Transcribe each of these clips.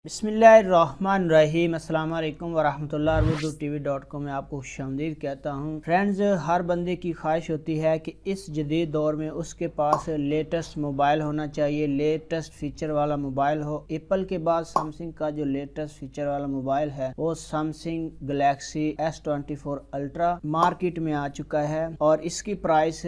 बिस्मिल्लाहिर्रहमानिर्रहीम। अस्सलाम वालेकुम वरहमतुल्लाह। urdu.tv.com में आपको खुशामदीद कहता हूँ। फ्रेंड्स, हर बंदे की ख्वाहिश होती है कि इस जदीद दौर में उसके पास लेटेस्ट मोबाइल होना चाहिए, लेटेस्ट फीचर वाला मोबाइल हो। एप्पल के बाद सैमसंग का जो लेटेस्ट फीचर वाला मोबाइल है वो Samsung Galaxy S24 ultra market में आ चुका है और इसकी प्राइस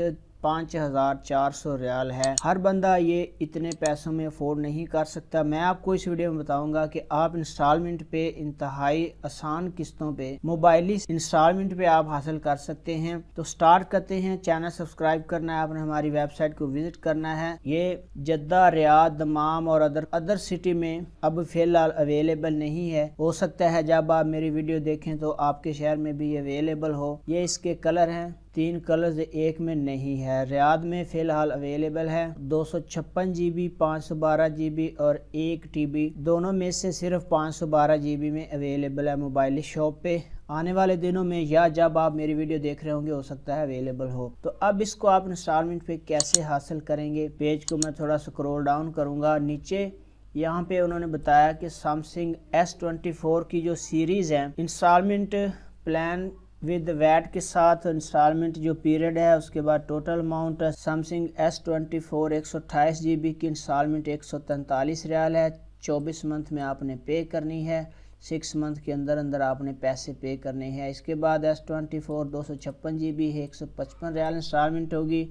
5400 रियाल है। हर बंदा ये इतने पैसों में अफोर्ड नहीं कर सकता। मैं आपको इस वीडियो में बताऊंगा कि आप इंस्टॉलमेंट पे, इंतहाई आसान किस्तों पे, मोबाइली इंस्टॉलमेंट पे आप हासिल कर सकते हैं। तो स्टार्ट करते हैं। चैनल सब्सक्राइब करना है, आपने हमारी वेबसाइट को विजिट करना है। ये जद्दा, रियाद, दमाम और अदर सिटी में अब फिलहाल अवेलेबल नहीं है। हो सकता है जब आप मेरी वीडियो देखें तो आपके शहर में भी अवेलेबल हो। ये इसके कलर हैं, 3 कलर्स एक में नहीं है। रियाद में फ़िलहाल अवेलेबल है 256 GB, 512 GB और 1 TB। दोनों में से सिर्फ 512 GB में अवेलेबल है मोबाइल शॉप पे। आने वाले दिनों में या जब आप मेरी वीडियो देख रहे होंगे हो सकता है अवेलेबल हो। तो अब इसको आप इंस्टॉलमेंट पे कैसे हासिल करेंगे, पेज को मैं थोड़ा स्क्रॉल डाउन करूँगा। नीचे यहाँ पे उन्होंने बताया कि सैमसंग S24 की जो सीरीज़ है, इंस्टॉलमेंट प्लान विद वैट के साथ इंस्टॉलमेंट जो पीरियड है, उसके बाद total amount Samsung S24 128 GB की इंस्टॉलमेंट 143 रियाल है। 24 मंथ में आपने पे करनी है, 6 मंथ के अंदर अंदर आपने पैसे पे करने हैं। इसके बाद S24 256 GB है, 155 रियाल इंस्टॉलमेंट होगी।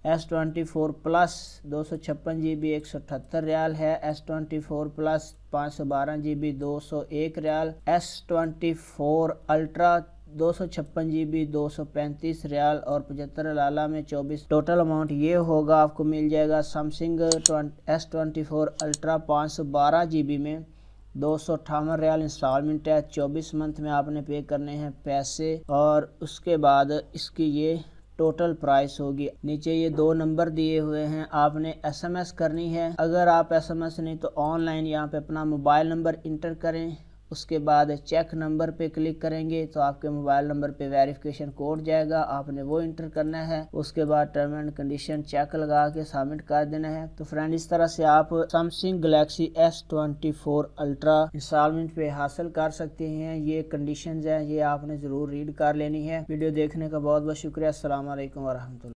S24 प्लस 256 GB 178 रियाल है। S24 plus 512 GB 201 riyal. S24 ultra 256 GB 235 riyal और 75 लाला में 24। टोटल अमाउंट ये होगा, आपको मिल जाएगा सैमसंग S24 अल्ट्रा 512 GB में 258 रियाल इंस्टॉलमेंट है। 24 मंथ में आपने पे करने हैं पैसे और उसके बाद इसकी ये टोटल प्राइस होगी। नीचे ये 2 नंबर दिए हुए हैं, आपने SMS करनी है। अगर आप SMS नहीं तो ऑनलाइन यहाँ पे अपना मोबाइल नंबर इंटर करें, उसके बाद चेक नंबर पे क्लिक करेंगे तो आपके मोबाइल नंबर पे वेरिफिकेशन कोड जाएगा, आपने वो इंटर करना है। उसके बाद टर्म एंड कंडीशन चेक लगा के सबमिट कर देना है। तो फ्रेंड, इस तरह से आप Samsung Galaxy S24 ultra instalment पे हासिल कर सकते हैं। ये कंडीशंस हैं, ये आपने ज़रूर रीड कर लेनी है। वीडियो देखने का बहुत बहुत शुक्रिया। अस्सलाम वालेकुम वरहमतुल्लाह।